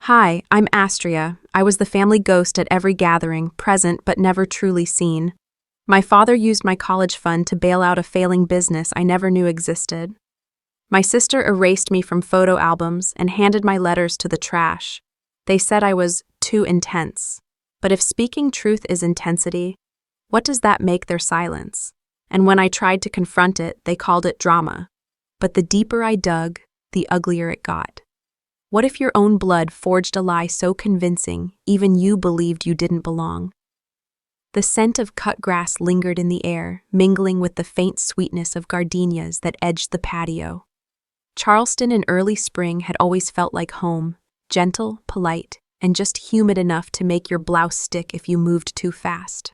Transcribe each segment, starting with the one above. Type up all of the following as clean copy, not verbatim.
Hi, I'm Astria. I was the family ghost at every gathering, present but never truly seen. My father used my college fund to bail out a failing business I never knew existed. My sister erased me from photo albums and handed my letters to the trash. They said I was too intense. But if speaking truth is intensity, what does that make their silence? And when I tried to confront it, they called it drama. But the deeper I dug, the uglier it got. What if your own blood forged a lie so convincing, even you believed you didn't belong? The scent of cut grass lingered in the air, mingling with the faint sweetness of gardenias that edged the patio. Charleston in early spring had always felt like home, gentle, polite, and just humid enough to make your blouse stick if you moved too fast.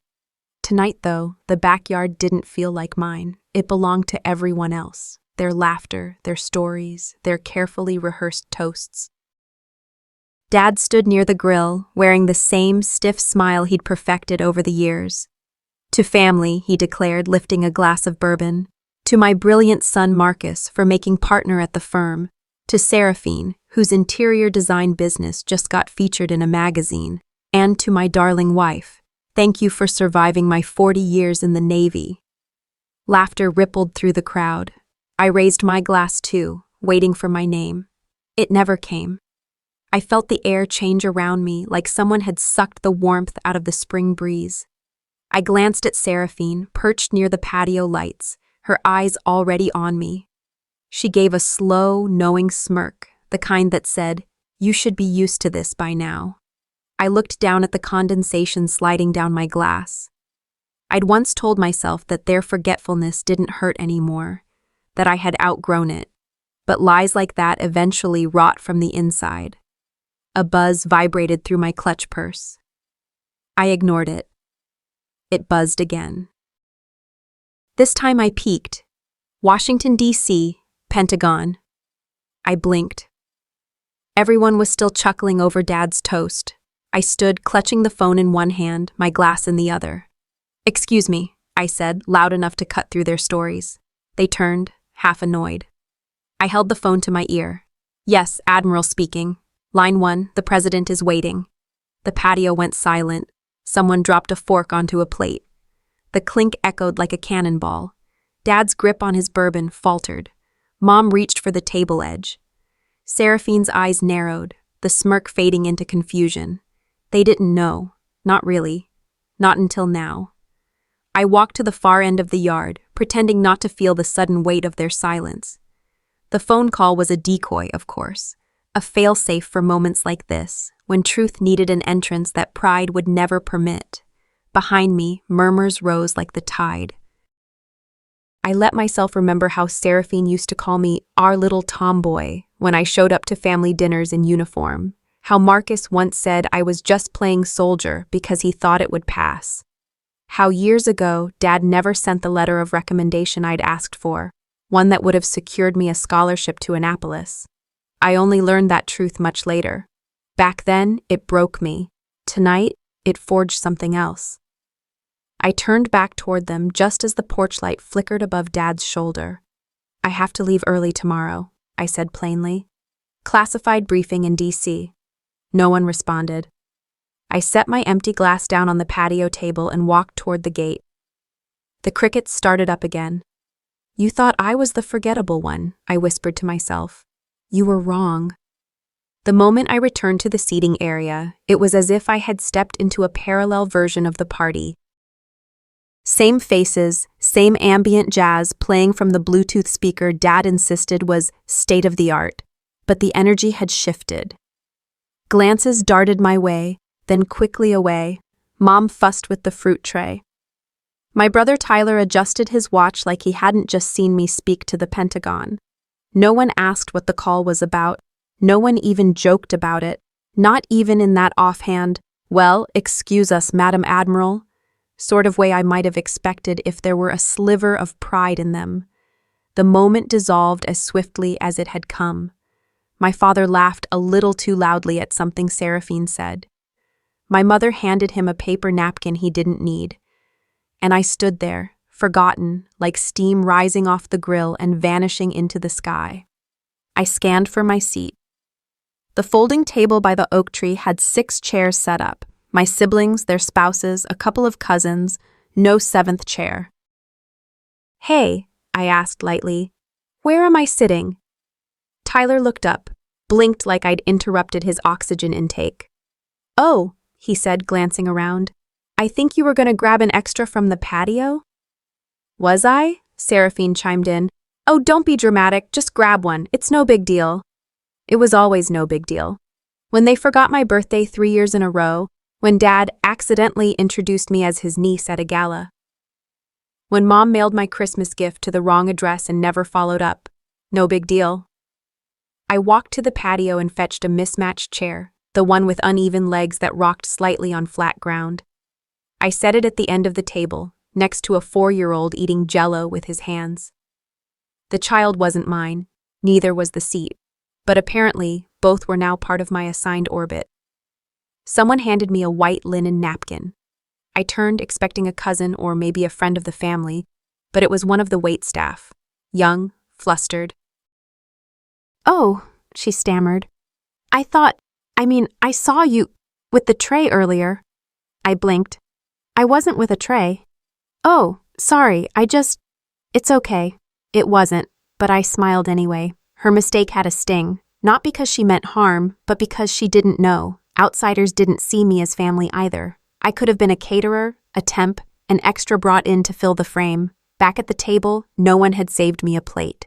Tonight, though, the backyard didn't feel like mine. It belonged to everyone else. Their laughter, their stories, their carefully rehearsed toasts. Dad stood near the grill, wearing the same stiff smile he'd perfected over the years. To family, he declared, lifting a glass of bourbon. To my brilliant son Marcus for making partner at the firm. To Seraphine, whose interior design business just got featured in a magazine. And to my darling wife, thank you for surviving my 40 years in the Navy. Laughter rippled through the crowd. I raised my glass too, waiting for my name. It never came. I felt the air change around me like someone had sucked the warmth out of the spring breeze. I glanced at Seraphine, perched near the patio lights, her eyes already on me. She gave a slow, knowing smirk, the kind that said, "You should be used to this by now." I looked down at the condensation sliding down my glass. I'd once told myself that their forgetfulness didn't hurt anymore, that I had outgrown it, but lies like that eventually rot from the inside. A buzz vibrated through my clutch purse. I ignored it. It buzzed again. This time I peeked. Washington, D.C., Pentagon. I blinked. Everyone was still chuckling over Dad's toast. I stood, clutching the phone in one hand, my glass in the other. "Excuse me," I said, loud enough to cut through their stories. They turned, half annoyed. I held the phone to my ear. "Yes, Admiral speaking. Line 1, the president is waiting." The patio went silent. Someone dropped a fork onto a plate. The clink echoed like a cannonball. Dad's grip on his bourbon faltered. Mom reached for the table edge. Seraphine's eyes narrowed, the smirk fading into confusion. They didn't know. Not really. Not until now. I walked to the far end of the yard, pretending not to feel the sudden weight of their silence. The phone call was a decoy, of course. A failsafe for moments like this, when truth needed an entrance that pride would never permit. Behind me, murmurs rose like the tide. I let myself remember how Seraphine used to call me our little tomboy when I showed up to family dinners in uniform. How Marcus once said I was just playing soldier because he thought it would pass. How years ago, Dad never sent the letter of recommendation I'd asked for, one that would have secured me a scholarship to Annapolis. I only learned that truth much later. Back then, it broke me. Tonight, it forged something else. I turned back toward them just as the porch light flickered above Dad's shoulder. "I have to leave early tomorrow," I said plainly. "Classified briefing in D.C." No one responded. I set my empty glass down on the patio table and walked toward the gate. The crickets started up again. "You thought I was the forgettable one," I whispered to myself. "You were wrong." The moment I returned to the seating area, it was as if I had stepped into a parallel version of the party. Same faces, same ambient jazz playing from the Bluetooth speaker Dad insisted was state-of-the-art, but the energy had shifted. Glances darted my way, then quickly away. Mom fussed with the fruit tray. My brother Tyler adjusted his watch like he hadn't just seen me speak to the Pentagon. No one asked what the call was about. No one even joked about it. Not even in that offhand, "Well, excuse us, Madam Admiral," sort of way I might have expected if there were a sliver of pride in them. The moment dissolved as swiftly as it had come. My father laughed a little too loudly at something Seraphine said. My mother handed him a paper napkin he didn't need. And I stood there, forgotten, like steam rising off the grill and vanishing into the sky. I scanned for my seat. The folding table by the oak tree had 6 chairs set up. My siblings, their spouses, a couple of cousins, no 7th chair. "Hey," I asked lightly, "where am I sitting?" Tyler looked up, blinked like I'd interrupted his oxygen intake. "Oh," he said, glancing around. "I think you were going to grab an extra from the patio?" "Was I?" Seraphine chimed in. "Oh, don't be dramatic, just grab one, it's no big deal." It was always no big deal. When they forgot my birthday 3 years in a row, when Dad accidentally introduced me as his niece at a gala, when Mom mailed my Christmas gift to the wrong address and never followed up, no big deal. I walked to the patio and fetched a mismatched chair, the one with uneven legs that rocked slightly on flat ground. I set it at the end of the table, next to a 4-year-old eating Jell-O with his hands. The child wasn't mine, neither was the seat, but apparently both were now part of my assigned orbit. Someone handed me a white linen napkin. I turned, expecting a cousin or maybe a friend of the family, but it was one of the waitstaff, young, flustered. "Oh," she stammered. I saw you with the tray earlier." I blinked. "I wasn't with a tray." "Oh, sorry, it's okay." It wasn't, but I smiled anyway. Her mistake had a sting, not because she meant harm, but because she didn't know. Outsiders didn't see me as family either. I could have been a caterer, a temp, an extra brought in to fill the frame. Back at the table, no one had saved me a plate.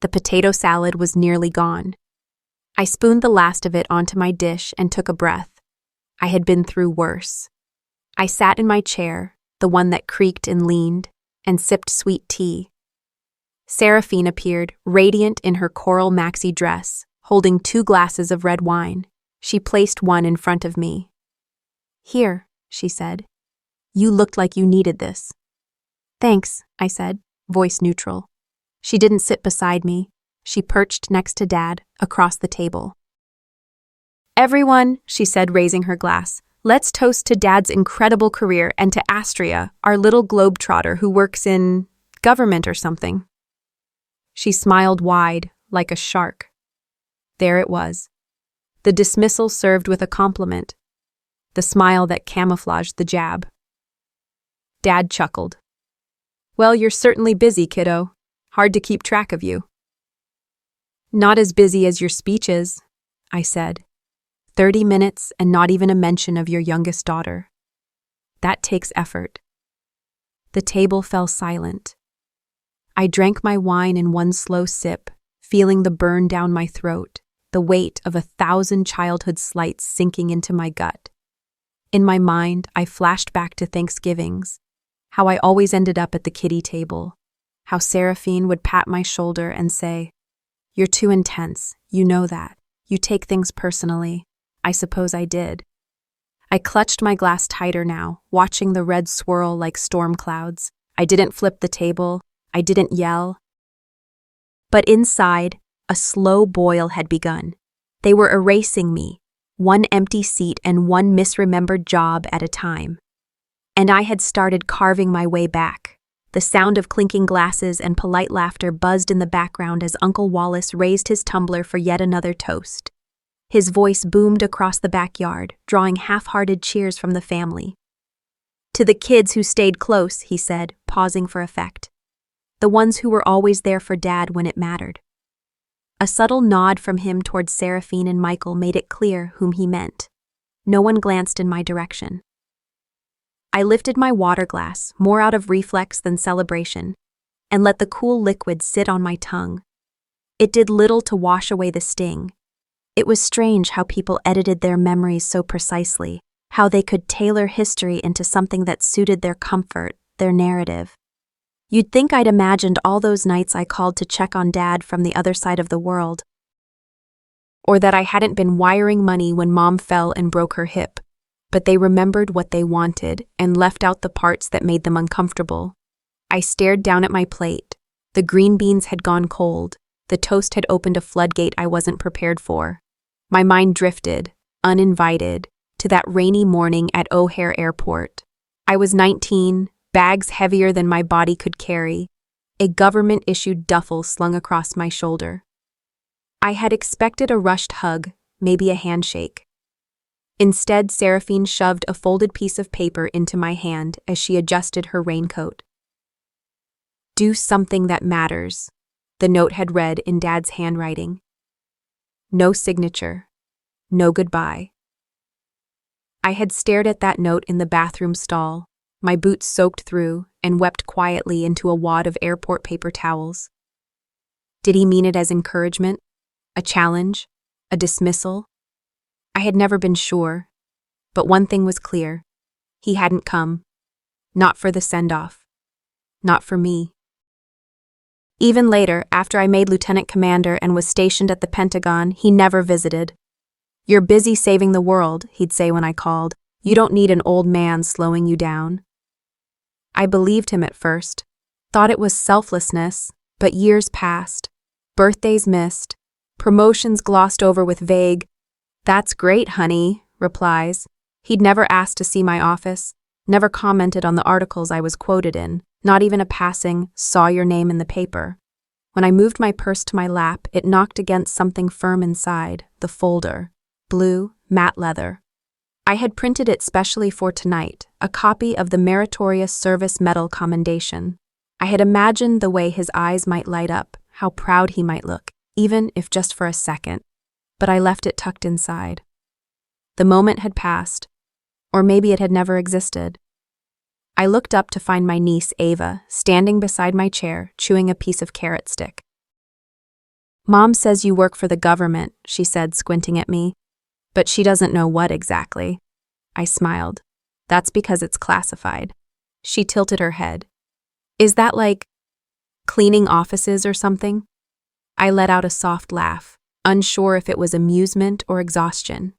The potato salad was nearly gone. I spooned the last of it onto my dish and took a breath. I had been through worse. I sat in my chair, the one that creaked and leaned, and sipped sweet tea. Seraphine appeared, radiant in her coral maxi dress, holding 2 glasses of red wine. She placed one in front of me. "Here," she said. "You looked like you needed this." "Thanks," I said, voice neutral. She didn't sit beside me. She perched next to Dad, across the table. "Everyone," she said, raising her glass, "let's toast to Dad's incredible career and to Astria, our little globetrotter who works in government or something." She smiled wide, like a shark. There it was. The dismissal served with a compliment. The smile that camouflaged the jab. Dad chuckled. "Well, you're certainly busy, kiddo. Hard to keep track of you." "Not as busy as your speeches," I said. 30 minutes and not even a mention of your youngest daughter. That takes effort." The table fell silent. I drank my wine in one slow sip, feeling the burn down my throat, the weight of 1,000 childhood slights sinking into my gut. In my mind, I flashed back to Thanksgivings, how I always ended up at the kiddie table, how Seraphine would pat my shoulder and say, "You're too intense, you know that. You take things personally." I suppose I did. I clutched my glass tighter now, watching the red swirl like storm clouds. I didn't flip the table. I didn't yell. But inside, a slow boil had begun. They were erasing me, one empty seat and one misremembered job at a time. And I had started carving my way back. The sound of clinking glasses and polite laughter buzzed in the background as Uncle Wallace raised his tumbler for yet another toast. His voice boomed across the backyard, drawing half-hearted cheers from the family. "To the kids who stayed close," he said, pausing for effect. "The ones who were always there for Dad when it mattered." A subtle nod from him towards Seraphine and Michael made it clear whom he meant. No one glanced in my direction. I lifted my water glass, more out of reflex than celebration, and let the cool liquid sit on my tongue. It did little to wash away the sting. It was strange how people edited their memories so precisely, how they could tailor history into something that suited their comfort, their narrative. You'd think I'd imagined all those nights I called to check on Dad from the other side of the world. Or that I hadn't been wiring money when Mom fell and broke her hip. But they remembered what they wanted and left out the parts that made them uncomfortable. I stared down at my plate. The green beans had gone cold. The toast had opened a floodgate I wasn't prepared for. My mind drifted, uninvited, to that rainy morning at O'Hare Airport. I was 19, bags heavier than my body could carry, a government-issued duffel slung across my shoulder. I had expected a rushed hug, maybe a handshake. Instead, Seraphine shoved a folded piece of paper into my hand as she adjusted her raincoat. "Do something that matters," the note had read in Dad's handwriting. No signature. No goodbye. I had stared at that note in the bathroom stall, my boots soaked through, and wept quietly into a wad of airport paper towels. Did he mean it as encouragement? A challenge? A dismissal? I had never been sure, but one thing was clear. He hadn't come. Not for the send-off. Not for me. Even later, after I made lieutenant commander and was stationed at the Pentagon, he never visited. "You're busy saving the world," he'd say when I called. "You don't need an old man slowing you down." I believed him at first, thought it was selflessness, but years passed. Birthdays missed, promotions glossed over with vague, "That's great, honey," replies. He'd never asked to see my office, never commented on the articles I was quoted in, not even a passing, "saw your name in the paper." When I moved my purse to my lap, it knocked against something firm inside, the folder. Blue, matte leather. I had printed it specially for tonight, a copy of the Meritorious Service Medal Commendation. I had imagined the way his eyes might light up, how proud he might look, even if just for a second. But I left it tucked inside. The moment had passed, or maybe it had never existed. I looked up to find my niece, Ava, standing beside my chair, chewing a piece of carrot stick. "Mom says you work for the government," she said, squinting at me. "But she doesn't know what exactly." I smiled. "That's because it's classified." She tilted her head. "Is that like cleaning offices or something?" I let out a soft laugh, unsure if it was amusement or exhaustion.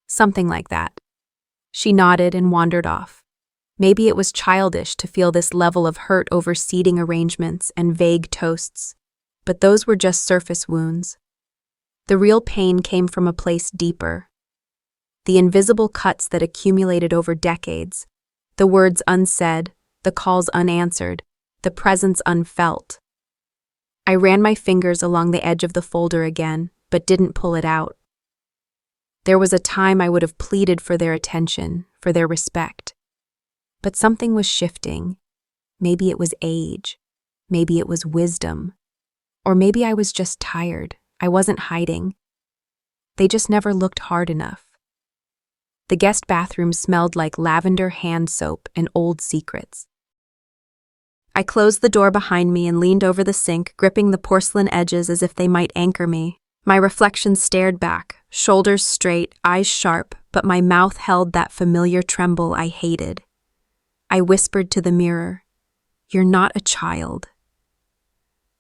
"Something like that." She nodded and wandered off. Maybe it was childish to feel this level of hurt over seating arrangements and vague toasts, but those were just surface wounds. The real pain came from a place deeper. The invisible cuts that accumulated over decades, the words unsaid, the calls unanswered, the presence unfelt. I ran my fingers along the edge of the folder again, but didn't pull it out. There was a time I would have pleaded for their attention, for their respect. But something was shifting. Maybe it was age. Maybe it was wisdom. Or maybe I was just tired. I wasn't hiding. They just never looked hard enough. The guest bathroom smelled like lavender hand soap and old secrets. I closed the door behind me and leaned over the sink, gripping the porcelain edges as if they might anchor me. My reflection stared back, shoulders straight, eyes sharp, but my mouth held that familiar tremble I hated. I whispered to the mirror, "You're not a child."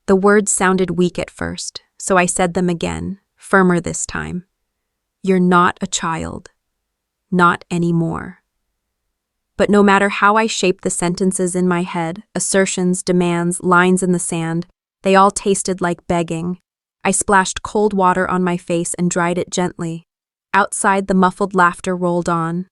The words sounded weak at first, so I said them again, firmer this time. "You're not a child. Not anymore." But no matter how I shaped the sentences in my head, assertions, demands, lines in the sand, they all tasted like begging. I splashed cold water on my face and dried it gently. Outside, the muffled laughter rolled on.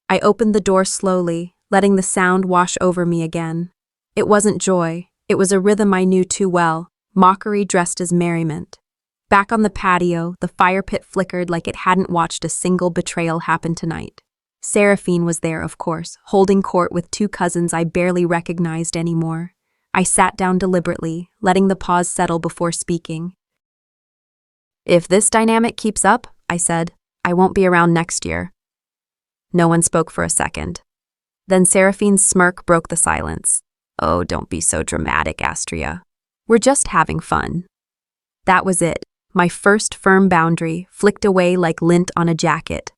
I opened the door slowly, letting the sound wash over me again. It wasn't joy. It was a rhythm I knew too well, mockery dressed as merriment. Back on the patio, the fire pit flickered like it hadn't watched a single betrayal happen tonight. Seraphine was there, of course, holding court with two cousins I barely recognized anymore. I sat down deliberately, letting the pause settle before speaking. "If this dynamic keeps up," I said, "I won't be around next year." No one spoke for a second. Then Seraphine's smirk broke the silence. "Oh, don't be so dramatic, Astria. We're just having fun." That was it. My first firm boundary, flicked away like lint on a jacket.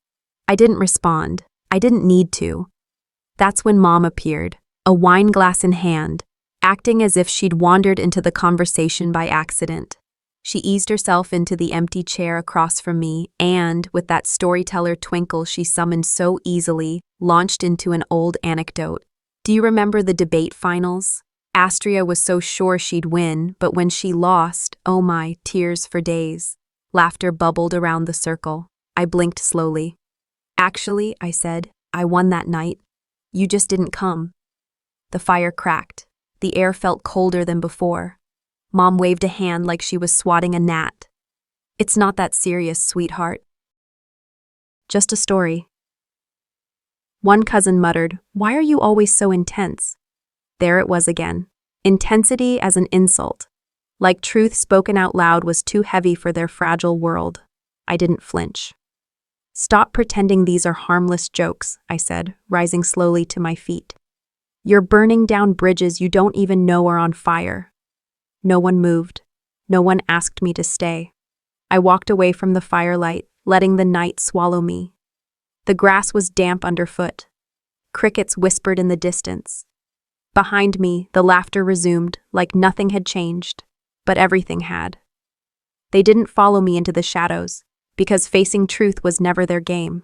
I didn't respond. I didn't need to. That's when Mom appeared, a wine glass in hand, acting as if she'd wandered into the conversation by accident. She eased herself into the empty chair across from me and, with that storyteller twinkle she summoned so easily, launched into an old anecdote. "Do you remember the debate finals? Astria was so sure she'd win, but when she lost, oh my, tears for days." Laughter bubbled around the circle. I blinked slowly. "Actually," I said, "I won that night. You just didn't come." The fire cracked. The air felt colder than before. Mom waved a hand like she was swatting a gnat. "It's not that serious, sweetheart. just a story. One cousin muttered, "Why are you always so intense?" There it was again. Intensity as an insult. Like truth spoken out loud was too heavy for their fragile world. I didn't flinch. "Stop pretending these are harmless jokes," I said, rising slowly to my feet. "You're burning down bridges you don't even know are on fire." No one moved. No one asked me to stay. I walked away from the firelight, letting the night swallow me. The grass was damp underfoot. Crickets whispered in the distance. Behind me, the laughter resumed, like nothing had changed, but everything had. They didn't follow me into the shadows, because facing truth was never their game.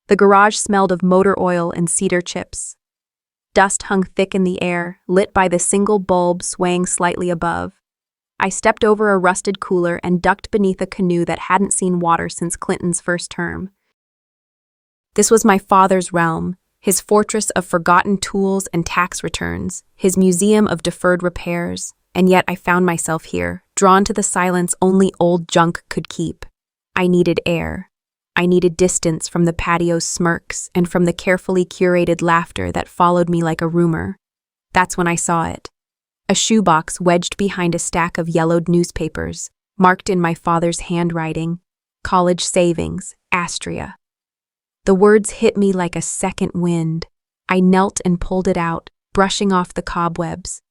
The garage smelled of motor oil and cedar chips. Dust hung thick in the air, lit by the single bulb swaying slightly above. I stepped over a rusted cooler and ducked beneath a canoe that hadn't seen water since Clinton's first term. This was my father's realm, his fortress of forgotten tools and tax returns, his museum of deferred repairs, and yet I found myself here, drawn to the silence only old junk could keep. I needed air. I needed distance from the patio's smirks and from the carefully curated laughter that followed me like a rumor. That's when I saw it. A shoebox wedged behind a stack of yellowed newspapers, marked in my father's handwriting, "College Savings, Astria." The words hit me like a second wind. I knelt and pulled it out, brushing off the cobwebs.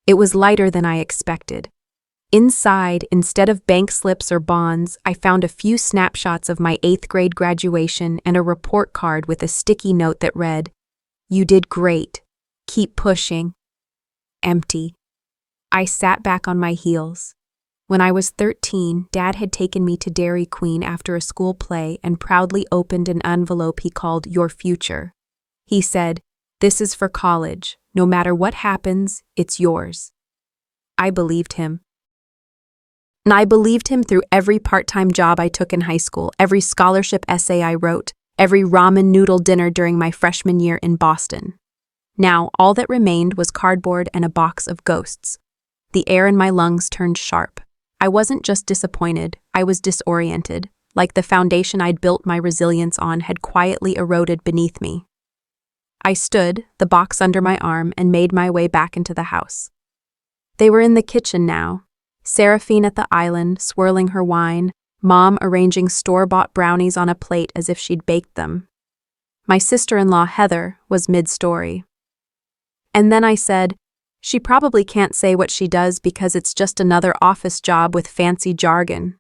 It was lighter than I expected. Inside, instead of bank slips or bonds, I found a few snapshots of my 8th grade graduation and a report card with a sticky note that read, "You did great. Keep pushing." Empty. I sat back on my heels. When I was 13, Dad had taken me to Dairy Queen after a school play and proudly opened an envelope he called "Your Future." He said, "This is for college. No matter what happens, it's yours." I believed him. And I believed him through every part-time job I took in high school, every scholarship essay I wrote, every ramen noodle dinner during my freshman year in Boston. Now, all that remained was cardboard and a box of ghosts. The air in my lungs turned sharp. I wasn't just disappointed, I was disoriented, like the foundation I'd built my resilience on had quietly eroded beneath me. I stood, the box under my arm, and made my way back into the house. They were in the kitchen now, Seraphine at the island, swirling her wine, Mom arranging store-bought brownies on a plate as if she'd baked them. My sister-in-law, Heather, was mid-story. And then I said, "She probably can't say what she does because it's just another office job with fancy jargon."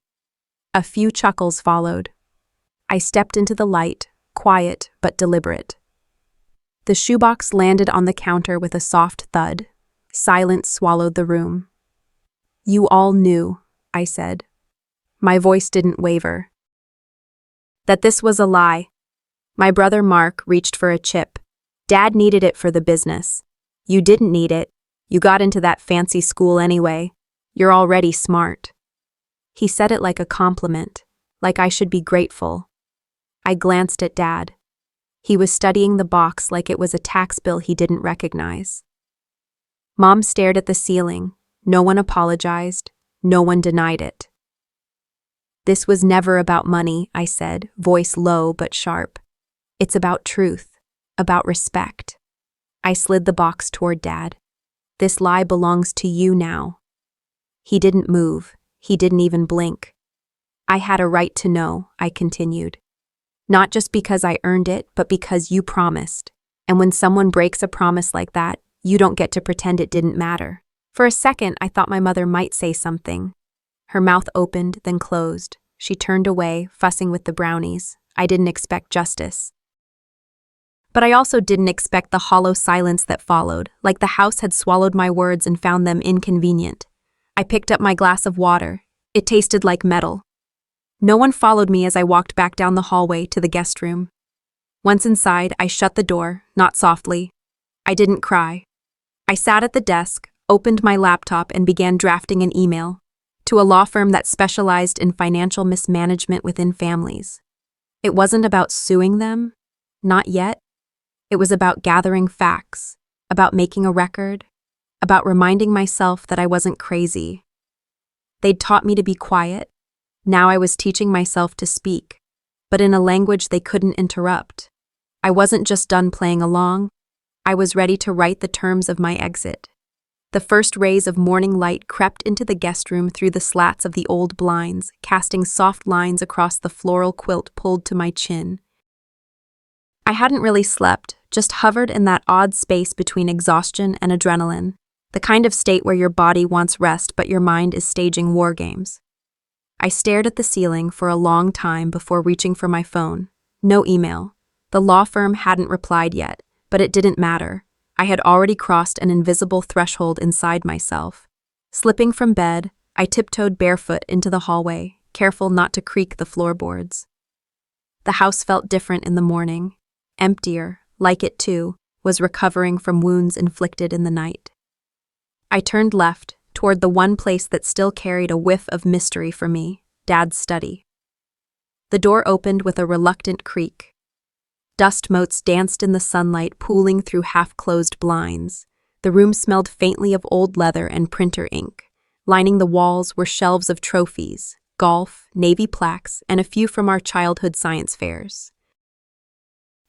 A few chuckles followed. I stepped into the light, quiet but deliberate. The shoebox landed on the counter with a soft thud. Silence swallowed the room. "You all knew," I said. My voice didn't waver. "That this was a lie." My brother Mark reached for a chip. "Dad needed it for the business. You didn't need it. You got into that fancy school anyway. You're already smart." He said it like a compliment, like I should be grateful. I glanced at Dad. He was studying the box like it was a tax bill he didn't recognize. Mom stared at the ceiling. No one apologized. No one denied it. "This was never about money," I said, voice low but sharp. "It's about truth, about respect." I slid the box toward Dad. "This lie belongs to you now." He didn't move. He didn't even blink. "I had a right to know," I continued. "Not just because I earned it, but because you promised. And when someone breaks a promise like that, you don't get to pretend it didn't matter." For a second, I thought my mother might say something. Her mouth opened, then closed. She turned away, fussing with the brownies. I didn't expect justice. But I also didn't expect the hollow silence that followed, like the house had swallowed my words and found them inconvenient. I picked up my glass of water. It tasted like metal. No one followed me as I walked back down the hallway to the guest room. Once inside, I shut the door, not softly. I didn't cry. I sat at the desk, opened my laptop, and began drafting an email to a law firm that specialized in financial mismanagement within families. It wasn't about suing them. Not yet. It was about gathering facts, about making a record, about reminding myself that I wasn't crazy. They'd taught me to be quiet. Now I was teaching myself to speak. but in a language they couldn't interrupt. I wasn't just done playing along, I was ready to write the terms of my exit. The first rays of morning light crept into the guest room through the slats of the old blinds, casting soft lines across the floral quilt pulled to my chin. I hadn't really slept, just hovered in that odd space between exhaustion and adrenaline, the kind of state where your body wants rest but your mind is staging war games. I stared at the ceiling for a long time before reaching for my phone. No email. The law firm hadn't replied yet, but it didn't matter. I had already crossed an invisible threshold inside myself. Slipping from bed, I tiptoed barefoot into the hallway, careful not to creak the floorboards. The house felt different in the morning. Emptier, like it too, was recovering from wounds inflicted in the night. I turned left, toward the one place that still carried a whiff of mystery for me, Dad's study. The door opened with a reluctant creak. Dust motes danced in the sunlight, pooling through half-closed blinds. The room smelled faintly of old leather and printer ink. Lining the walls were shelves of trophies, golf, Navy plaques, and a few from our childhood science fairs.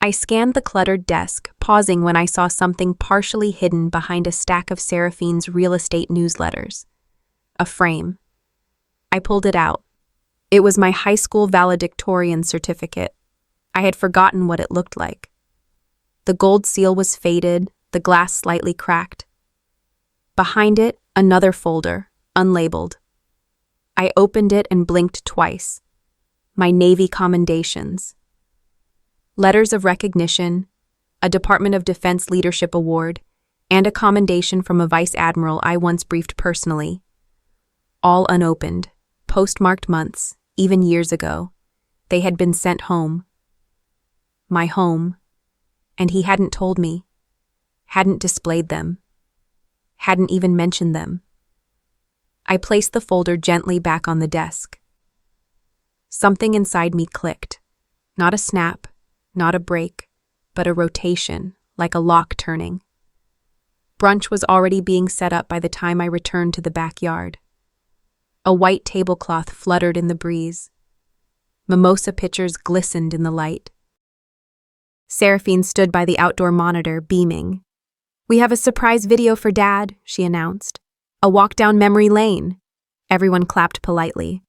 I scanned the cluttered desk, pausing when I saw something partially hidden behind a stack of Seraphine's real estate newsletters. A frame. I pulled it out. It was my high school valedictorian certificate. I had forgotten what it looked like. The gold seal was faded, the glass slightly cracked. Behind it, another folder, unlabeled. I opened it and blinked twice. My Navy commendations. Letters of recognition, a Department of Defense Leadership Award, and a commendation from a Vice Admiral I once briefed personally. All unopened, postmarked months, even years ago. They had been sent home. My home. And he hadn't told me. Hadn't displayed them. Hadn't even mentioned them. I placed the folder gently back on the desk. Something inside me clicked. Not a snap. Not a break, but a rotation, like a lock turning. Brunch was already being set up by the time I returned to the backyard. A white tablecloth fluttered in the breeze. Mimosa pitchers glistened in the light. Seraphine stood by the outdoor monitor, beaming. "We have a surprise video for Dad," she announced. "A walk down memory lane." Everyone clapped politely.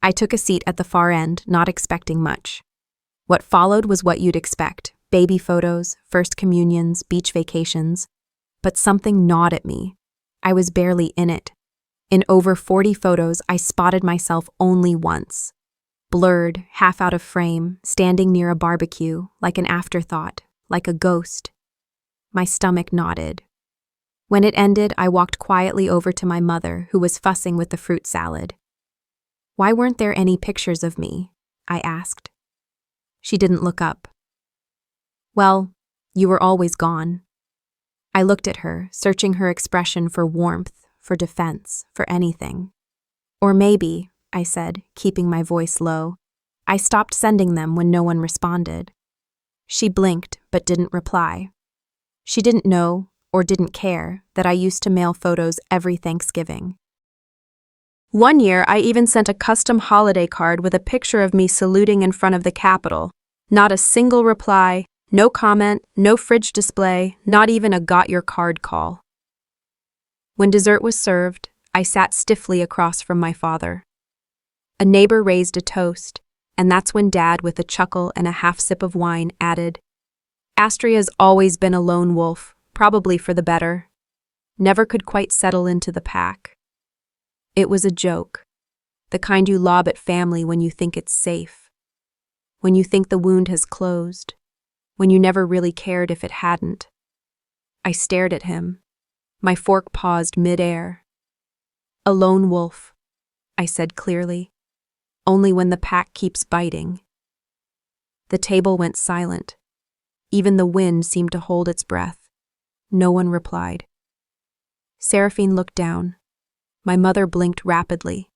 I took a seat at the far end, not expecting much. What followed was what you'd expect: baby photos, first communions, beach vacations. But something gnawed at me. I was barely in it. In over 40 photos, I spotted myself only once. Blurred, half out of frame, standing near a barbecue, like an afterthought, like a ghost. My stomach knotted. When it ended, I walked quietly over to my mother, who was fussing with the fruit salad. "Why weren't there any pictures of me?" I asked. She didn't look up. "Well, you were always gone." I looked at her, searching her expression for warmth, for defense, for anything. "Or maybe," I said, keeping my voice low, "I stopped sending them when no one responded." She blinked, but didn't reply. She didn't know, or didn't care, that I used to mail photos every Thanksgiving. One year, I even sent a custom holiday card with a picture of me saluting in front of the Capitol. Not a single reply, no comment, no fridge display, not even a got your card call. When dessert was served, I sat stiffly across from my father. A neighbor raised a toast, and that's when Dad, with a chuckle and a half sip of wine, added, "Astria's always been a lone wolf, probably for the better. Never could quite settle into the pack." It was a joke, the kind you lob at family when you think it's safe, when you think the wound has closed, when you never really cared if it hadn't. I stared at him. My fork paused mid-air. "A lone wolf," I said clearly, "only when the pack keeps biting." The table went silent. Even the wind seemed to hold its breath. No one replied. Seraphine looked down. My mother blinked rapidly.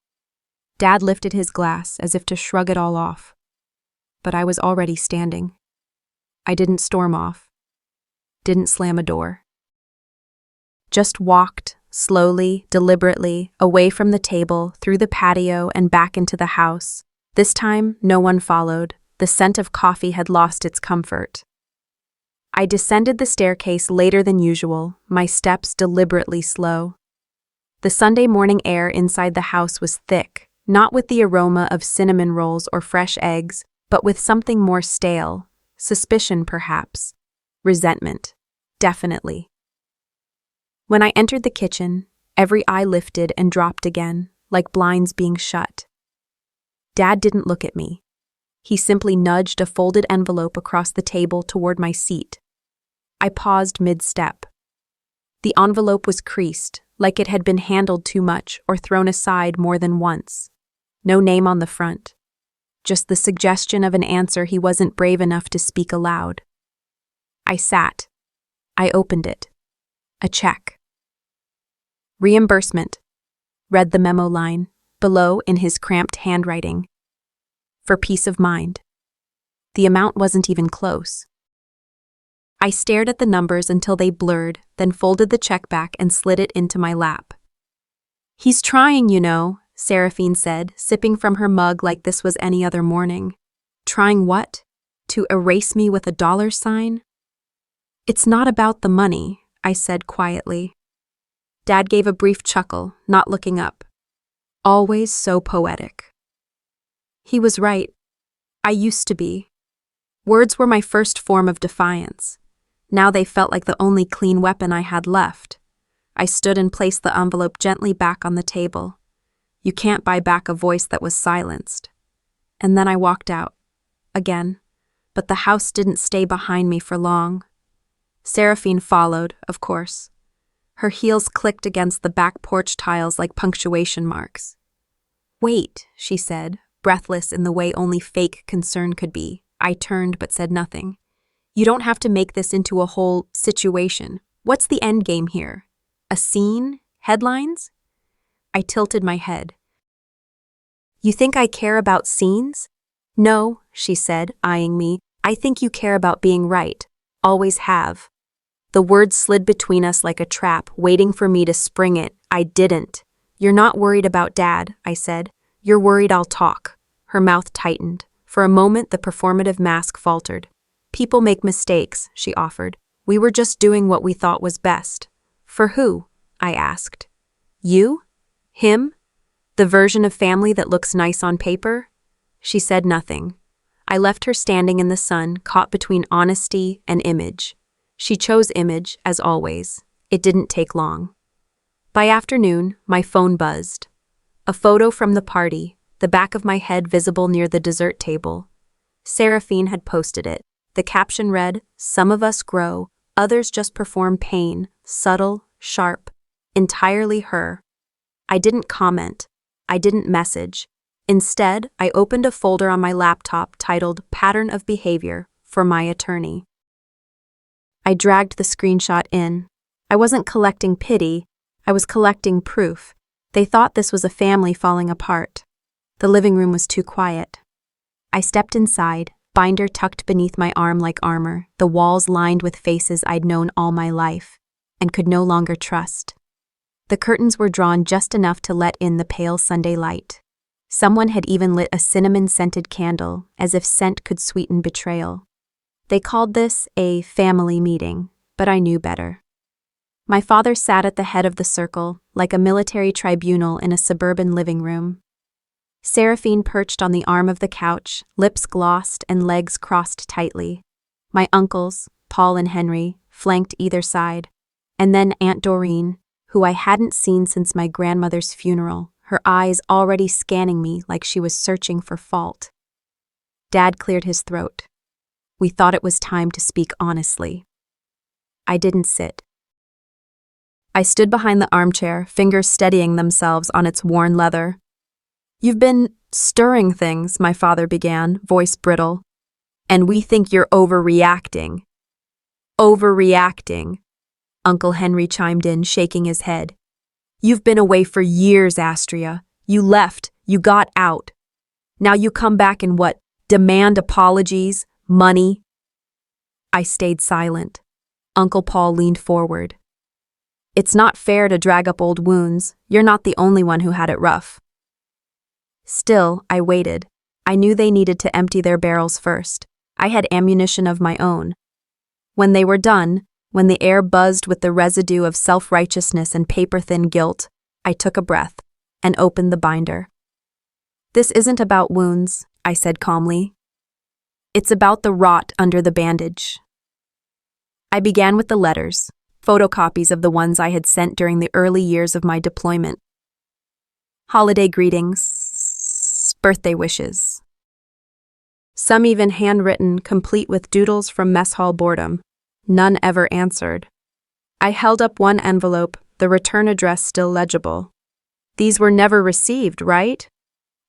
Dad lifted his glass as if to shrug it all off. But I was already standing. I didn't storm off. Didn't slam a door. Just walked, slowly, deliberately, away from the table, through the patio, and back into the house. This time, no one followed. The scent of coffee had lost its comfort. I descended the staircase later than usual, my steps deliberately slow. The Sunday morning air inside the house was thick, not with the aroma of cinnamon rolls or fresh eggs, but with something more stale, suspicion perhaps, resentment, definitely. When I entered the kitchen, every eye lifted and dropped again, like blinds being shut. Dad didn't look at me. He simply nudged a folded envelope across the table toward my seat. I paused mid-step. The envelope was creased, like it had been handled too much or thrown aside more than once. No name on the front. Just the suggestion of an answer he wasn't brave enough to speak aloud. I sat. I opened it. A check. Reimbursement, read the memo line, below in his cramped handwriting. For peace of mind. The amount wasn't even close. I stared at the numbers until they blurred, then folded the check back and slid it into my lap. He's trying, you know, Seraphine said, sipping from her mug like this was any other morning. Trying what? To erase me with a dollar sign? It's not about the money, I said quietly. Dad gave a brief chuckle, not looking up. Always so poetic. He was right. I used to be. Words were my first form of defiance. Now they felt like the only clean weapon I had left. I stood and placed the envelope gently back on the table. You can't buy back a voice that was silenced. And then I walked out. Again. But the house didn't stay behind me for long. Seraphine followed, of course. Her heels clicked against the back porch tiles like punctuation marks. Wait, she said, breathless in the way only fake concern could be. I turned but said nothing. You don't have to make this into a whole situation. What's the end game here? A scene? Headlines? I tilted my head. You think I care about scenes? No, she said, eyeing me. I think you care about being right. Always have. The words slid between us like a trap, waiting for me to spring it. I didn't. You're not worried about Dad, I said. You're worried I'll talk. Her mouth tightened. For a moment, the performative mask faltered. People make mistakes, she offered. We were just doing what we thought was best. For who? I asked. You? Him? The version of family that looks nice on paper? She said nothing. I left her standing in the sun, caught between honesty and image. She chose image, as always. It didn't take long. By afternoon, my phone buzzed. A photo from the party, the back of my head visible near the dessert table. Seraphine had posted it. The caption read, "Some of us grow, others just perform pain, subtle, sharp, entirely her." I didn't comment. I didn't message. Instead, I opened a folder on my laptop titled Pattern of Behavior for my attorney. I dragged the screenshot in. I wasn't collecting pity. I was collecting proof. They thought this was a family falling apart. The living room was too quiet. I stepped inside, binder tucked beneath my arm like armor, the walls lined with faces I'd known all my life, and could no longer trust. The curtains were drawn just enough to let in the pale Sunday light. Someone had even lit a cinnamon-scented candle, as if scent could sweeten betrayal. They called this a family meeting, but I knew better. My father sat at the head of the circle, like a military tribunal in a suburban living room. Seraphine perched on the arm of the couch, lips glossed and legs crossed tightly. My uncles, Paul and Henry, flanked either side. And then Aunt Doreen, who I hadn't seen since my grandmother's funeral, her eyes already scanning me like she was searching for fault. Dad cleared his throat. We thought it was time to speak honestly. I didn't sit. I stood behind the armchair, fingers steadying themselves on its worn leather. You've been stirring things, my father began, voice brittle. And we think you're overreacting. Overreacting, Uncle Henry chimed in, shaking his head. You've been away for years, Astria. You left, you got out. Now you come back and what? Demand apologies, money? I stayed silent. Uncle Paul leaned forward. It's not fair to drag up old wounds. You're not the only one who had it rough. Still, I waited. I knew they needed to empty their barrels first. I had ammunition of my own. When they were done, when the air buzzed with the residue of self-righteousness and paper-thin guilt, I took a breath and opened the binder. "This isn't about wounds," I said calmly. "It's about the rot under the bandage." I began with the letters, photocopies of the ones I had sent during the early years of my deployment. Holiday greetings, birthday wishes. Some even handwritten, complete with doodles from mess hall boredom. None ever answered. I held up one envelope, the return address still legible. "These were never received, right?"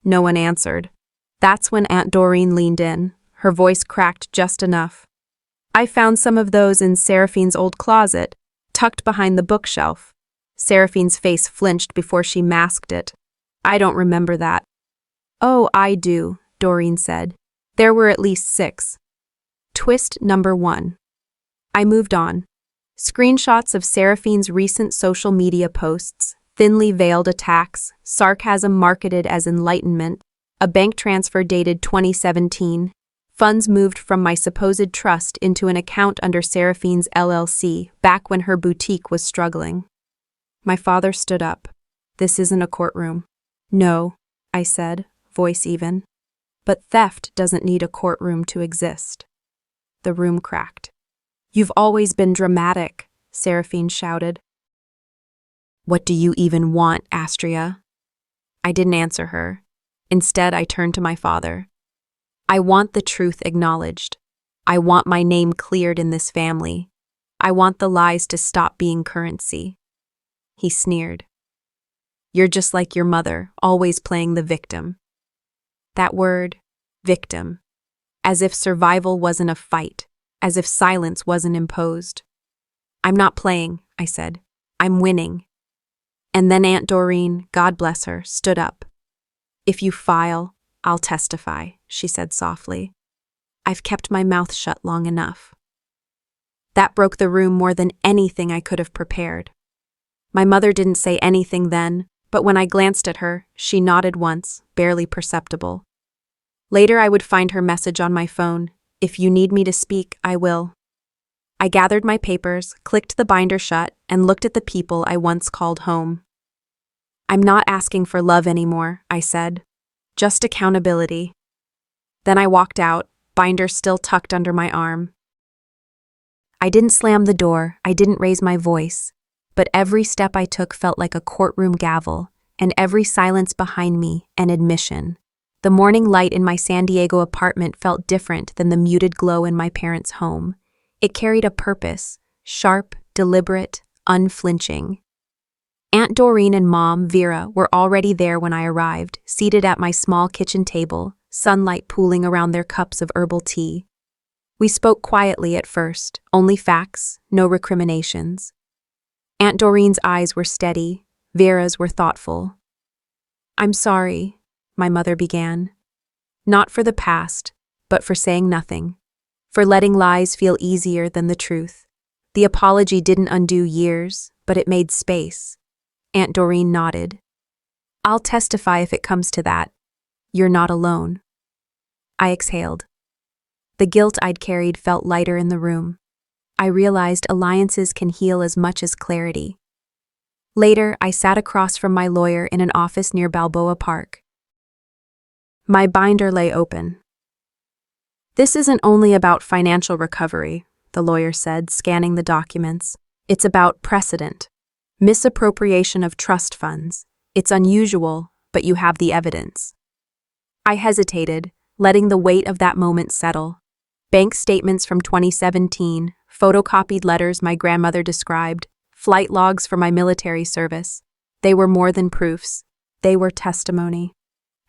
No one answered. That's when Aunt Doreen leaned in, her voice cracked just enough. "I found some of those in Seraphine's old closet, tucked behind the bookshelf." Seraphine's face flinched before she masked it. "I don't remember that." "Oh, I do," Doreen said. "There were at least 6. Twist number 1. I moved on. Screenshots of Seraphine's recent social media posts, thinly veiled attacks, sarcasm marketed as enlightenment, a bank transfer dated 2017, funds moved from my supposed trust into an account under Seraphine's LLC back when her boutique was struggling. My father stood up. "This isn't a courtroom." "No," I said, voice even. "But theft doesn't need a courtroom to exist." The room cracked. "You've always been dramatic," Seraphine shouted. "What do you even want, Astria?" I didn't answer her. Instead, I turned to my father. "I want the truth acknowledged. I want my name cleared in this family. I want the lies to stop being currency." He sneered. "You're just like your mother, always playing the victim." That word, victim. As if survival wasn't a fight, as if silence wasn't imposed. "I'm not playing," I said. "I'm winning." And then Aunt Doreen, God bless her, stood up. "If you file, I'll testify," she said softly. "I've kept my mouth shut long enough." That broke the room more than anything I could have prepared. My mother didn't say anything then, but when I glanced at her, she nodded once, barely perceptible. Later I would find her message on my phone. "If you need me to speak, I will." I gathered my papers, clicked the binder shut, and looked at the people I once called home. "I'm not asking for love anymore," I said. "Just accountability." Then I walked out, binder still tucked under my arm. I didn't slam the door, I didn't raise my voice, but every step I took felt like a courtroom gavel, and every silence behind me an admission. The morning light in my San Diego apartment felt different than the muted glow in my parents' home. It carried a purpose, sharp, deliberate, unflinching. Aunt Doreen and Mom, Vera, were already there when I arrived, seated at my small kitchen table, sunlight pooling around their cups of herbal tea. We spoke quietly at first, only facts, no recriminations. Aunt Doreen's eyes were steady, Vera's were thoughtful. "I'm sorry," my mother began. "Not for the past, but for saying nothing. For letting lies feel easier than the truth. The apology didn't undo years, but it made space." Aunt Doreen nodded. "I'll testify if it comes to that. You're not alone." I exhaled. The guilt I'd carried felt lighter in the room. I realized alliances can heal as much as clarity. Later, I sat across from my lawyer in an office near Balboa Park. My binder lay open. "This isn't only about financial recovery," the lawyer said, scanning the documents. "It's about precedent. Misappropriation of trust funds. It's unusual, but you have the evidence." I hesitated, letting the weight of that moment settle. Bank statements from 2017, photocopied letters my grandmother described, flight logs for my military service. They were more than proofs. They were testimony.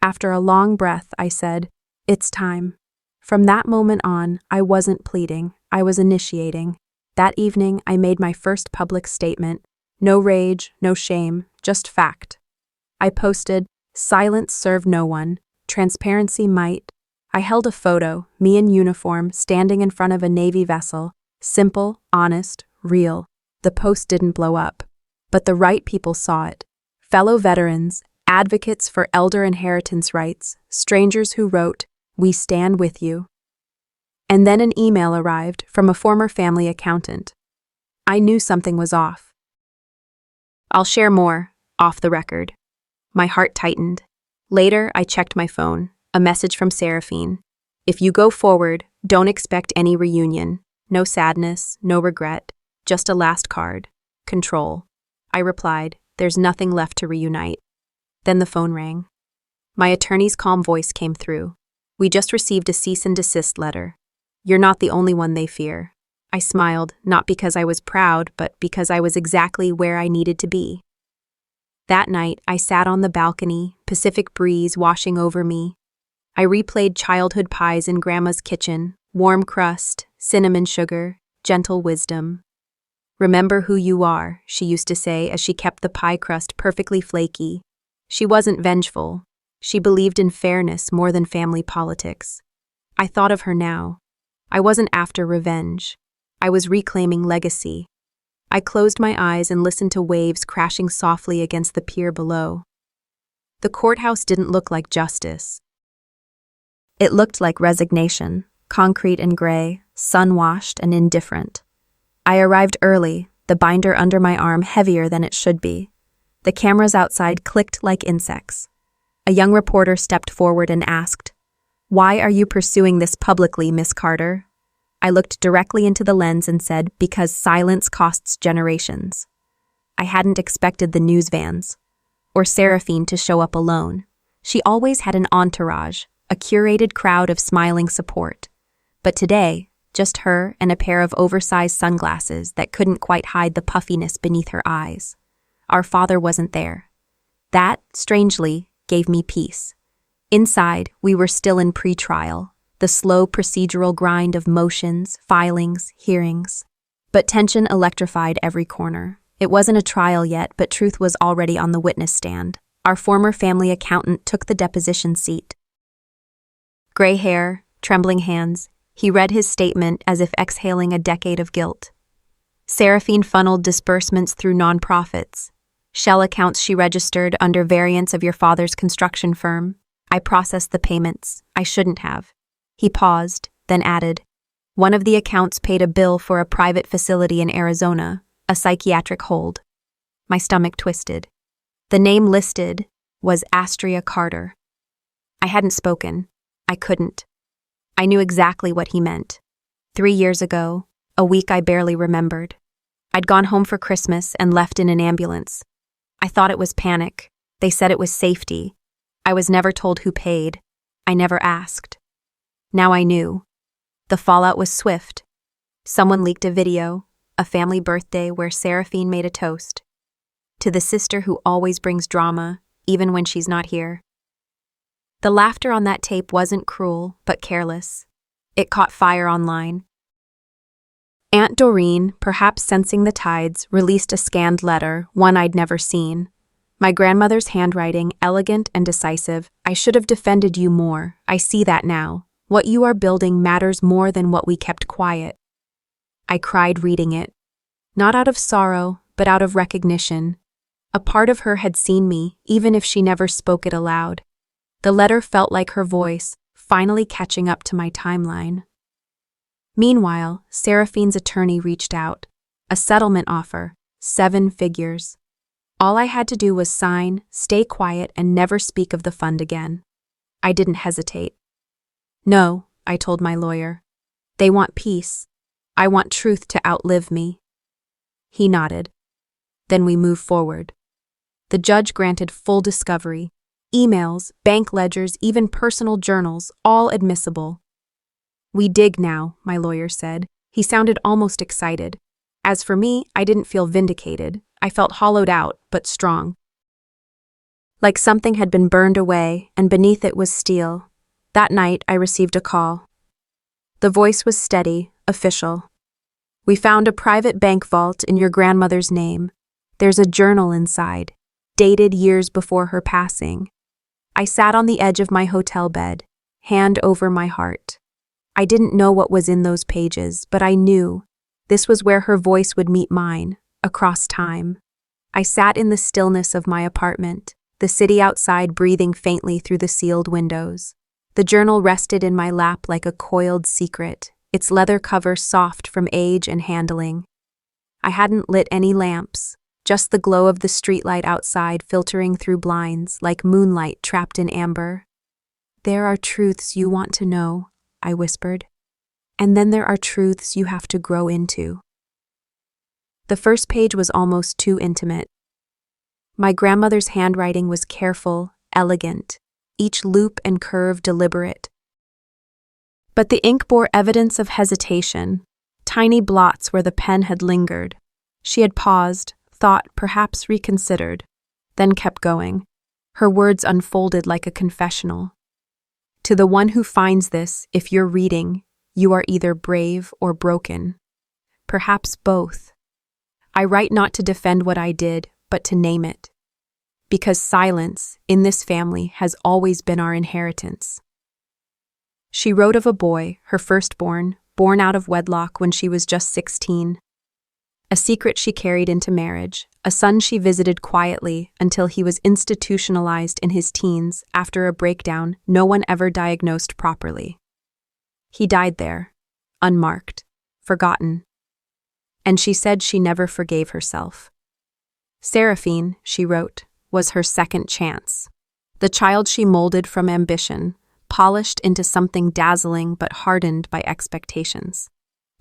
After a long breath, I said, "It's time." From that moment on, I wasn't pleading, I was initiating. That evening, I made my first public statement. No rage, no shame, just fact. I posted, "Silence served no one. Transparency might." I held a photo, me in uniform, standing in front of a Navy vessel. Simple, honest, real. The post didn't blow up. But the right people saw it. Fellow veterans, advocates for elder inheritance rights, strangers who wrote, "We stand with you." And then an email arrived from a former family accountant. I knew something was off. I'll share more, off the record. My heart tightened. Later, I checked my phone, a message from Seraphine. If you go forward, don't expect any reunion. No sadness, no regret, just a last card. Control. I replied, there's nothing left to reunite. Then the phone rang. My attorney's calm voice came through. We just received a cease and desist letter. You're not the only one they fear. I smiled, not because I was proud, but because I was exactly where I needed to be. That night, I sat on the balcony, Pacific breeze washing over me. I replayed childhood pies in Grandma's kitchen, warm crust, cinnamon sugar, gentle wisdom. Remember who you are, she used to say as she kept the pie crust perfectly flaky. She wasn't vengeful. She believed in fairness more than family politics. I thought of her now. I wasn't after revenge. I was reclaiming legacy. I closed my eyes and listened to waves crashing softly against the pier below. The courthouse didn't look like justice. It looked like resignation, concrete and gray, sun-washed and indifferent. I arrived early, the binder under my arm heavier than it should be. The cameras outside clicked like insects. A young reporter stepped forward and asked, "Why are you pursuing this publicly, Miss Carter?" I looked directly into the lens and said, "Because silence costs generations." I hadn't expected the news vans, or Seraphine to show up alone. She always had an entourage, a curated crowd of smiling support. But today, just her and a pair of oversized sunglasses that couldn't quite hide the puffiness beneath her eyes. Our father wasn't there. That, strangely, gave me peace. Inside, we were still in pre-trial, the slow procedural grind of motions, filings, hearings. But tension electrified every corner. It wasn't a trial yet, but truth was already on the witness stand. Our former family accountant took the deposition seat. Gray hair, trembling hands, he read his statement as if exhaling a decade of guilt. Seraphine funneled disbursements through nonprofits. Shell accounts she registered under variants of your father's construction firm. I processed the payments. I shouldn't have. He paused, then added, one of the accounts paid a bill for a private facility in Arizona, a psychiatric hold. My stomach twisted. The name listed was Astria Carter. I hadn't spoken. I couldn't. I knew exactly what he meant. 3 years ago, a week I barely remembered. I'd gone home for Christmas and left in an ambulance. I thought it was panic. They said it was safety. I was never told who paid. I never asked. Now I knew. The fallout was swift. Someone leaked a video, a family birthday where Seraphine made a toast. To the sister who always brings drama, even when she's not here. The laughter on that tape wasn't cruel, but careless. It caught fire online. Aunt Doreen, perhaps sensing the tides, released a scanned letter, one I'd never seen. My grandmother's handwriting, elegant and decisive. I should have defended you more. I see that now. What you are building matters more than what we kept quiet. I cried reading it. Not out of sorrow, but out of recognition. A part of her had seen me, even if she never spoke it aloud. The letter felt like her voice, finally catching up to my timeline. Meanwhile, Seraphine's attorney reached out. A settlement offer, 7 figures. All I had to do was sign, stay quiet, and never speak of the fund again. I didn't hesitate. No, I told my lawyer. They want peace. I want truth to outlive me. He nodded. Then we moved forward. The judge granted full discovery. Emails, bank ledgers, even personal journals, all admissible. We dig now, my lawyer said. He sounded almost excited. As for me, I didn't feel vindicated. I felt hollowed out, but strong. Like something had been burned away, and beneath it was steel. That night, I received a call. The voice was steady, official. We found a private bank vault in your grandmother's name. There's a journal inside, dated years before her passing. I sat on the edge of my hotel bed, hand over my heart. I didn't know what was in those pages, but I knew this was where her voice would meet mine, across time. I sat in the stillness of my apartment, the city outside breathing faintly through the sealed windows. The journal rested in my lap like a coiled secret, its leather cover soft from age and handling. I hadn't lit any lamps, just the glow of the streetlight outside filtering through blinds like moonlight trapped in amber. "There are truths you want to know," I whispered. "And then there are truths you have to grow into." The first page was almost too intimate. My grandmother's handwriting was careful, elegant, each loop and curve deliberate. But the ink bore evidence of hesitation, tiny blots where the pen had lingered. She had paused, thought, perhaps reconsidered, then kept going. Her words unfolded like a confessional. "To the one who finds this, if you're reading, you are either brave or broken. Perhaps both. I write not to defend what I did, but to name it. Because silence, in this family, has always been our inheritance." She wrote of a boy, her firstborn, born out of wedlock when she was just 16. A secret she carried into marriage, a son she visited quietly until he was institutionalized in his teens after a breakdown no one ever diagnosed properly. He died there, unmarked, forgotten. And she said she never forgave herself. Seraphine, she wrote, was her second chance. The child she molded from ambition, polished into something dazzling but hardened by expectations.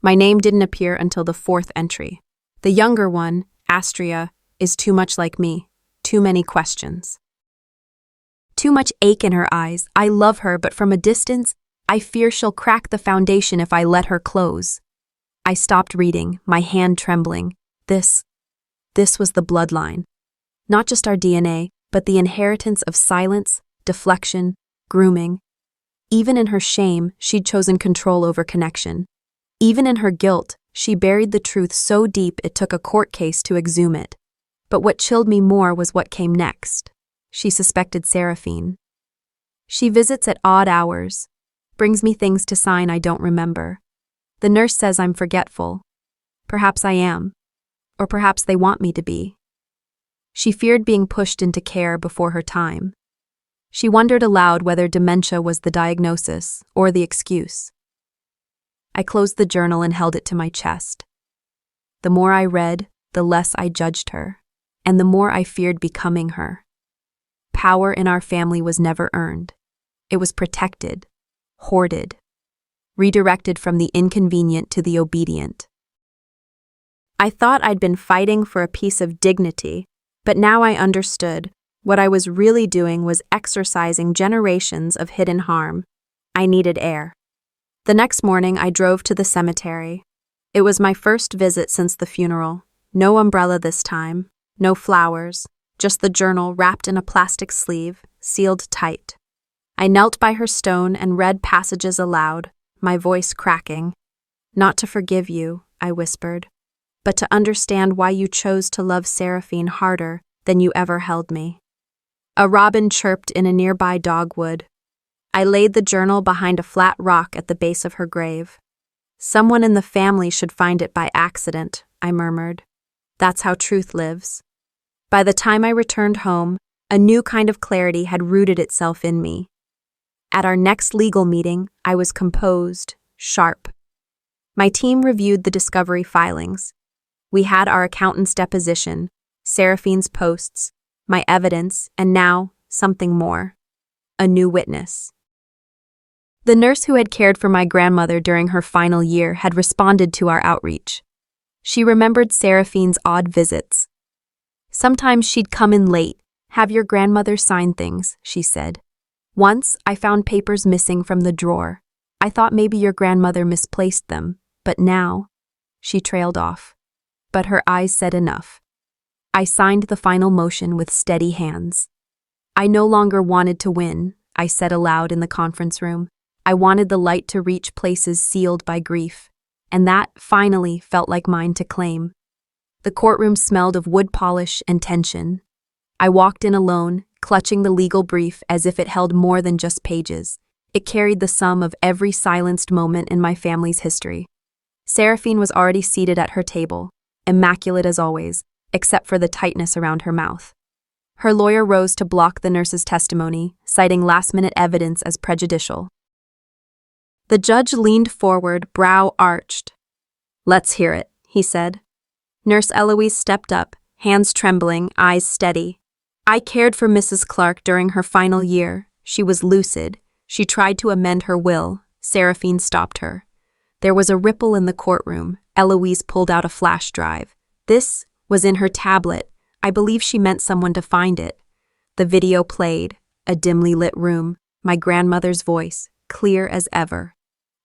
My name didn't appear until the fourth entry. The younger one, Astria, is too much like me. Too many questions. Too much ache in her eyes. I love her, but from a distance, I fear she'll crack the foundation if I let her close. I stopped reading, my hand trembling. This was the bloodline. Not just our DNA, but the inheritance of silence, deflection, grooming. Even in her shame, she'd chosen control over connection. Even in her guilt, she buried the truth so deep it took a court case to exhume it. But what chilled me more was what came next. She suspected Seraphine. "She visits at odd hours, brings me things to sign I don't remember. The nurse says I'm forgetful. Perhaps I am. Or perhaps they want me to be." She feared being pushed into care before her time. She wondered aloud whether dementia was the diagnosis or the excuse. I closed the journal and held it to my chest. The more I read, the less I judged her, and the more I feared becoming her. Power in our family was never earned. It was protected, hoarded, redirected from the inconvenient to the obedient. I thought I'd been fighting for a piece of dignity, but now I understood. What I was really doing was exorcising generations of hidden harm. I needed air. The next morning, I drove to the cemetery. It was my first visit since the funeral. No umbrella this time, no flowers, just the journal wrapped in a plastic sleeve, sealed tight. I knelt by her stone and read passages aloud, my voice cracking. "Not to forgive you," I whispered, "but to understand why you chose to love Seraphine harder than you ever held me." A robin chirped in a nearby dogwood. I laid the journal behind a flat rock at the base of her grave. "Someone in the family should find it by accident," I murmured. "That's how truth lives." By the time I returned home, a new kind of clarity had rooted itself in me. At our next legal meeting, I was composed, sharp. My team reviewed the discovery filings. We had our accountant's deposition, Seraphine's posts, my evidence, and now, something more. A new witness. The nurse who had cared for my grandmother during her final year had responded to our outreach. She remembered Seraphine's odd visits. Sometimes she'd come in late, have your grandmother sign things, she said. Once, I found papers missing from the drawer. I thought maybe your grandmother misplaced them, but now, she trailed off. But her eyes said enough. I signed the final motion with steady hands. I no longer wanted to win, I said aloud in the conference room. I wanted the light to reach places sealed by grief, and that, finally, felt like mine to claim. The courtroom smelled of wood polish and tension. I walked in alone, clutching the legal brief as if it held more than just pages. It carried the sum of every silenced moment in my family's history. Seraphine was already seated at her table, immaculate as always, except for the tightness around her mouth. Her lawyer rose to block the nurse's testimony, citing last-minute evidence as prejudicial. The judge leaned forward, brow arched. "Let's hear it," he said. Nurse Eloise stepped up, hands trembling, eyes steady. "I cared for Mrs. Clark during her final year. She was lucid. She tried to amend her will. Seraphine stopped her." There was a ripple in the courtroom. Eloise pulled out a flash drive. This was in her tablet. I believe she meant someone to find it. The video played. A dimly lit room. My grandmother's voice, clear as ever.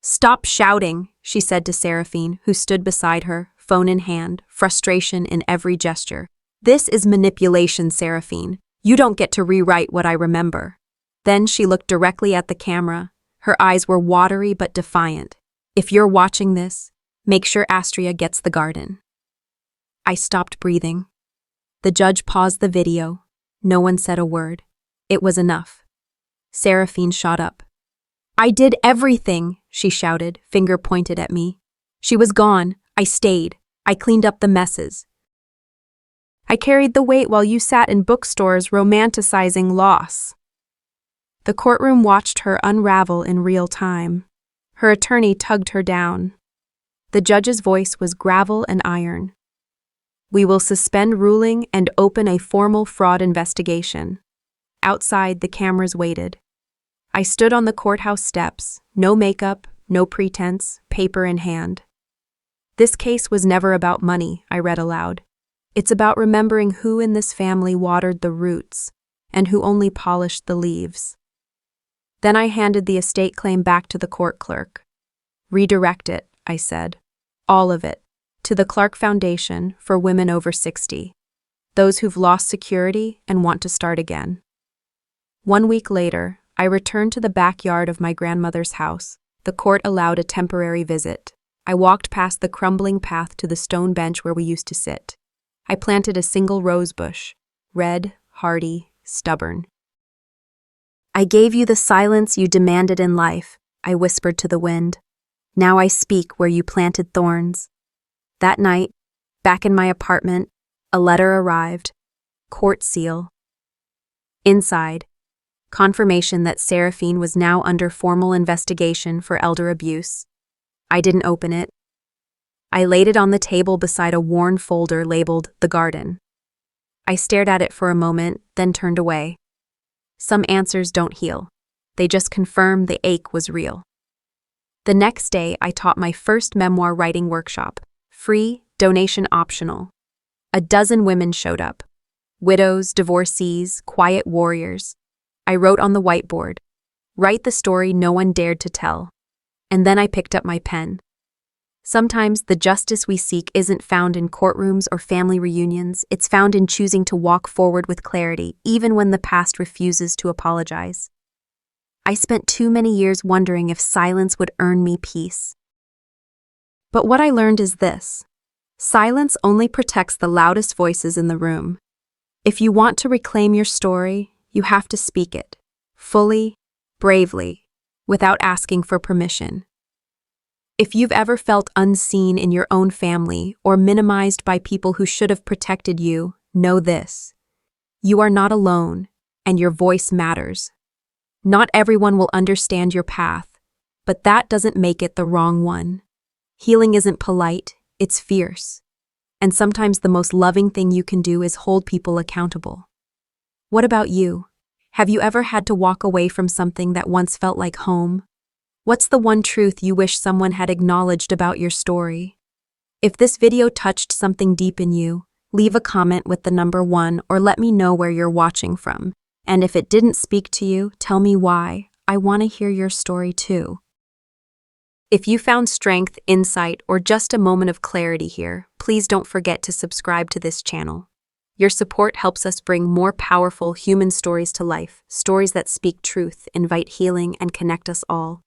"Stop shouting," she said to Seraphine, who stood beside her, phone in hand, frustration in every gesture. "This is manipulation, Seraphine. You don't get to rewrite what I remember." Then she looked directly at the camera. Her eyes were watery but defiant. "If you're watching this, make sure Astria gets the garden." I stopped breathing. The judge paused the video. No one said a word. It was enough. Seraphine shot up. "I did everything," she shouted, finger pointed at me. "She was gone. I stayed. I cleaned up the messes. I carried the weight while you sat in bookstores romanticizing loss." The courtroom watched her unravel in real time. Her attorney tugged her down. The judge's voice was gravel and iron. "We will suspend ruling and open a formal fraud investigation." Outside, the cameras waited. I stood on the courthouse steps, no makeup, no pretense, paper in hand. "This case was never about money," I read aloud. "It's about remembering who in this family watered the roots and who only polished the leaves." Then I handed the estate claim back to the court clerk. "Redirect it," I said. "All of it. To the Clark Foundation for women over 60. Those who've lost security and want to start again." 1 week later, I returned to the backyard of my grandmother's house. The court allowed a temporary visit. I walked past the crumbling path to the stone bench where we used to sit. I planted a single rose bush, red, hardy, stubborn. "I gave you the silence you demanded in life," I whispered to the wind. "Now I speak where you planted thorns." That night, back in my apartment, a letter arrived. Court seal. Inside, confirmation that Seraphine was now under formal investigation for elder abuse. I didn't open it. I laid it on the table beside a worn folder labeled "The Garden." I stared at it for a moment, then turned away. Some answers don't heal. They just confirm the ache was real. The next day, I taught my first memoir writing workshop. Free, donation optional. 12 women showed up. Widows, divorcees, quiet warriors. I wrote on the whiteboard, "Write the story no one dared to tell." And then I picked up my pen. Sometimes the justice we seek isn't found in courtrooms or family reunions. It's found in choosing to walk forward with clarity, even when the past refuses to apologize. I spent too many years wondering if silence would earn me peace. But what I learned is this: silence only protects the loudest voices in the room. If you want to reclaim your story, you have to speak it, fully, bravely, without asking for permission. If you've ever felt unseen in your own family or minimized by people who should have protected you, know this: you are not alone, and your voice matters. Not everyone will understand your path, but that doesn't make it the wrong one. Healing isn't polite, it's fierce. And sometimes the most loving thing you can do is hold people accountable. What about you? Have you ever had to walk away from something that once felt like home? What's the one truth you wish someone had acknowledged about your story? If this video touched something deep in you, leave a comment with the number 1 or let me know where you're watching from. And if it didn't speak to you, tell me why. I want to hear your story too. If you found strength, insight, or just a moment of clarity here, please don't forget to subscribe to this channel. Your support helps us bring more powerful human stories to life, stories that speak truth, invite healing, and connect us all.